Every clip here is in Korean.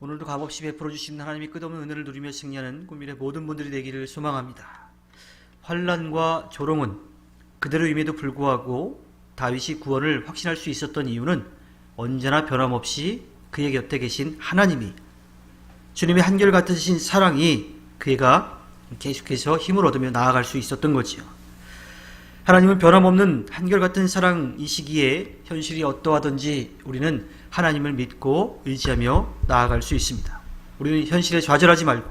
오늘도 값없이 베풀어 주신 하나님의 끝없는 은혜를 누리며 승리하는 국민의 모든 분들이 되기를 소망합니다. 환난과 조롱은 그대로임에도 불구하고 다윗이 구원을 확신할 수 있었던 이유는 언제나 변함없이 그의 곁에 계신 하나님이, 주님의 한결같으신 사랑이 그가 계속해서 힘을 얻으며 나아갈 수 있었던 거지요. 하나님은 변함없는 한결같은 사랑이시기에 현실이 어떠하든지 우리는 하나님을 믿고 의지하며 나아갈 수 있습니다. 우리는 현실에 좌절하지 말고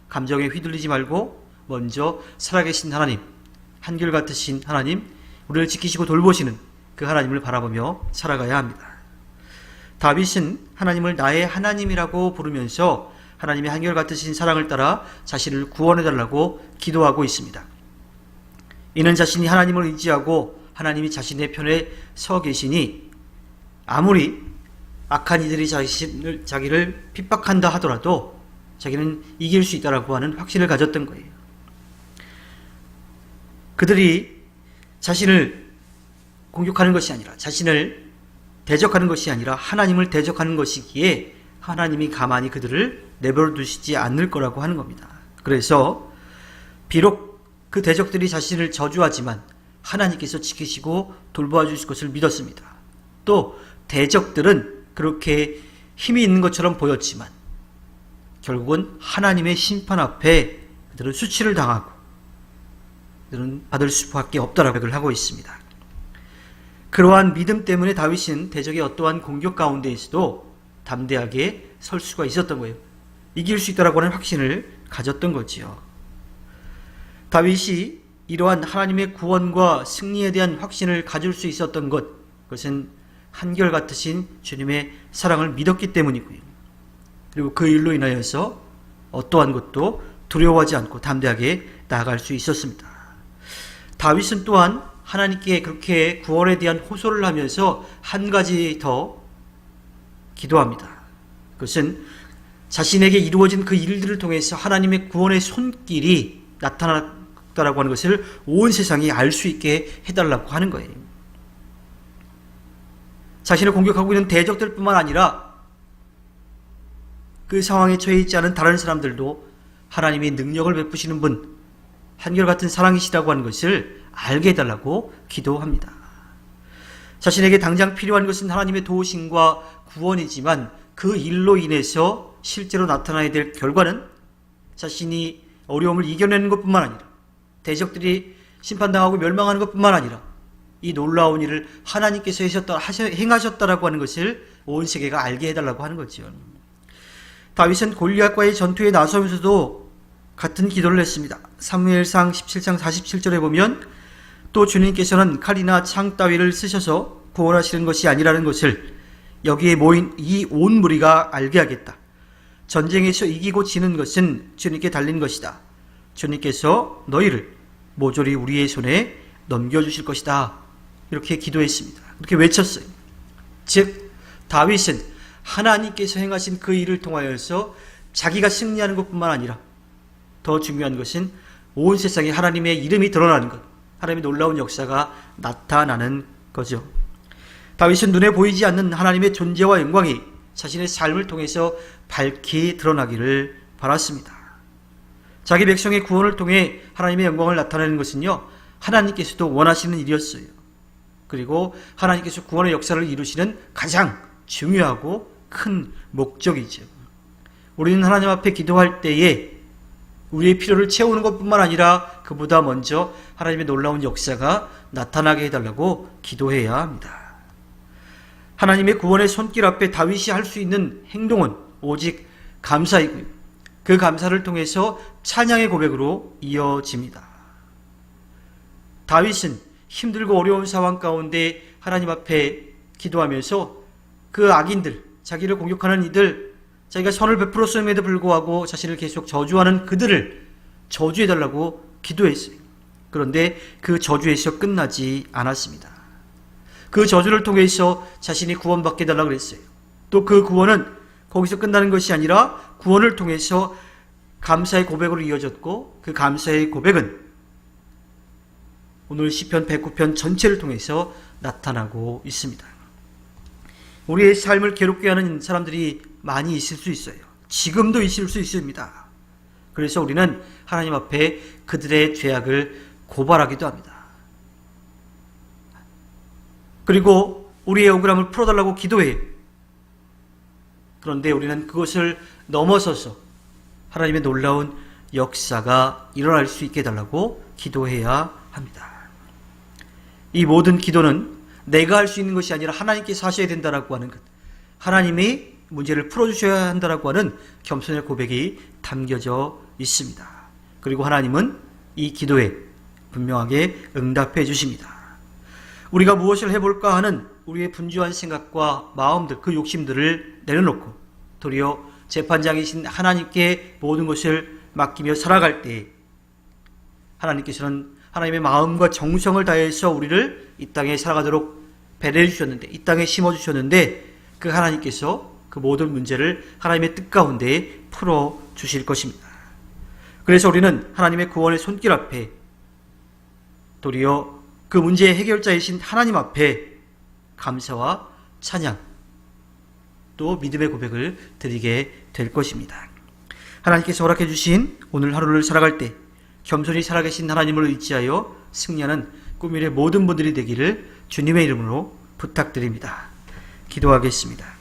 감정에 휘둘리지 말고 먼저 살아계신 하나님, 한결같으신 하나님, 우리를 지키시고 돌보시는 그 하나님을 바라보며 살아가야 합니다. 다윗은 하나님을 나의 하나님이라고 부르면서 하나님의 한결같으신 사랑을 따라 자신을 구원해달라고 기도하고 있습니다. 이는 자신이 하나님을 의지하고 하나님이 자신의 편에 서 계시니 아무리 악한 이들이 자기를 핍박한다 하더라도 자기는 이길 수 있다라고 하는 확신을 가졌던 거예요. 그들이 자신을 공격하는 것이 아니라, 자신을 대적하는 것이 아니라 하나님을 대적하는 것이기에 하나님이 가만히 그들을 내버려 두시지 않을 거라고 하는 겁니다. 그래서 비록 그 대적들이 자신을 저주하지만 하나님께서 지키시고 돌보아 주실 것을 믿었습니다. 또 대적들은 그렇게 힘이 있는 것처럼 보였지만 결국은 하나님의 심판 앞에 그들은 수치를 당하고 그들은 받을 수밖에 없다라고 생각을 하고 있습니다. 그러한 믿음 때문에 다윗은 대적의 어떠한 공격 가운데에서도 담대하게 설 수가 있었던 거예요. 이길 수 있다라고 하는 확신을 가졌던 거지요. 다윗이 이러한 하나님의 구원과 승리에 대한 확신을 가질 수 있었던 것, 그것은 한결같으신 주님의 사랑을 믿었기 때문이고요. 그리고 그 일로 인하여서 어떠한 것도 두려워하지 않고 담대하게 나아갈 수 있었습니다. 다윗은 또한 하나님께 그렇게 구원에 대한 호소를 하면서 한 가지 더 기도합니다. 그것은 자신에게 이루어진 그 일들을 통해서 하나님의 구원의 손길이 나타났다라고 하는 것을 온 세상이 알 수 있게 해달라고 하는 거예요. 자신을 공격하고 있는 대적들뿐만 아니라 그 상황에 처해 있지 않은 다른 사람들도 하나님의 능력을 베푸시는 분, 한결같은 사랑이시라고 하는 것을 알게 해달라고 기도합니다. 자신에게 당장 필요한 것은 하나님의 도우심과 구원이지만 그 일로 인해서 실제로 나타나야 될 결과는 자신이 어려움을 이겨내는 것뿐만 아니라 대적들이 심판당하고 멸망하는 것뿐만 아니라 이 놀라운 일을 하나님께서 행하셨다라고 하는 것을 온 세계가 알게 해달라고 하는 거죠. 다윗은 골리앗과의 전투에 나서면서도 같은 기도를 했습니다. 사무엘상 17장 47절에 보면 또 주님께서는 칼이나 창 따위를 쓰셔서 구원하시는 것이 아니라는 것을 여기에 모인 이 온 무리가 알게 하겠다. 전쟁에서 이기고 지는 것은 주님께 달린 것이다. 주님께서 너희를 모조리 우리의 손에 넘겨주실 것이다. 이렇게 기도했습니다. 이렇게 외쳤어요. 즉 다윗은 하나님께서 행하신 그 일을 통하여서 자기가 승리하는 것뿐만 아니라 더 중요한 것은 온 세상에 하나님의 이름이 드러나는 것, 하나님의 놀라운 역사가 나타나는 거죠. 다윗은 눈에 보이지 않는 하나님의 존재와 영광이 자신의 삶을 통해서 밝히 드러나기를 바랐습니다. 자기 백성의 구원을 통해 하나님의 영광을 나타내는 것은요, 하나님께서도 원하시는 일이었어요. 그리고 하나님께서 구원의 역사를 이루시는 가장 중요하고 큰 목적이죠. 우리는 하나님 앞에 기도할 때에 우리의 필요를 채우는 것뿐만 아니라 그보다 먼저 하나님의 놀라운 역사가 나타나게 해달라고 기도해야 합니다. 하나님의 구원의 손길 앞에 다윗이 할 수 있는 행동은 오직 감사이고요. 그 감사를 통해서 찬양의 고백으로 이어집니다. 다윗은 힘들고 어려운 상황 가운데 하나님 앞에 기도하면서 그 악인들, 자기를 공격하는 이들, 자기가 선을 베풀었음에도 불구하고 자신을 계속 저주하는 그들을 저주해달라고 기도했어요. 그런데 그 저주에서 끝나지 않았습니다. 그 저주를 통해서 자신이 구원받게 해달라고 그랬어요. 또 그 구원은 거기서 끝나는 것이 아니라 구원을 통해서 감사의 고백으로 이어졌고 그 감사의 고백은 오늘 시편 109편 전체를 통해서 나타나고 있습니다. 우리의 삶을 괴롭게 하는 사람들이 많이 있을 수 있어요. 지금도 있을 수 있습니다. 그래서 우리는 하나님 앞에 그들의 죄악을 고발하기도 합니다. 그리고 우리의 억울함을 풀어달라고 기도해요. 그런데 우리는 그것을 넘어서서 하나님의 놀라운 역사가 일어날 수 있게 해달라고 기도해야 합니다. 이 모든 기도는 내가 할 수 있는 것이 아니라 하나님께서 하셔야 된다라고 하는 것, 하나님이 문제를 풀어주셔야 한다라고 하는 겸손의 고백이 담겨져 있습니다. 그리고 하나님은 이 기도에 분명하게 응답해 주십니다. 우리가 무엇을 해볼까 하는 우리의 분주한 생각과 마음들, 그 욕심들을 내려놓고 도리어 재판장이신 하나님께 모든 것을 맡기며 살아갈 때 하나님께서는 하나님의 마음과 정성을 다해서 우리를 이 땅에 살아가도록 배려해 주셨는데, 이 땅에 심어주셨는데 그 하나님께서 그 모든 문제를 하나님의 뜻 가운데 풀어 주실 것입니다. 그래서 우리는 하나님의 구원의 손길 앞에 도리어 그 문제의 해결자이신 하나님 앞에 감사와 찬양 또 믿음의 고백을 드리게 될 것입니다. 하나님께서 허락해 주신 오늘 하루를 살아갈 때 겸손히 살아계신 하나님을 의지하여 승리하는 꿈일의 모든 분들이 되기를 주님의 이름으로 부탁드립니다. 기도하겠습니다.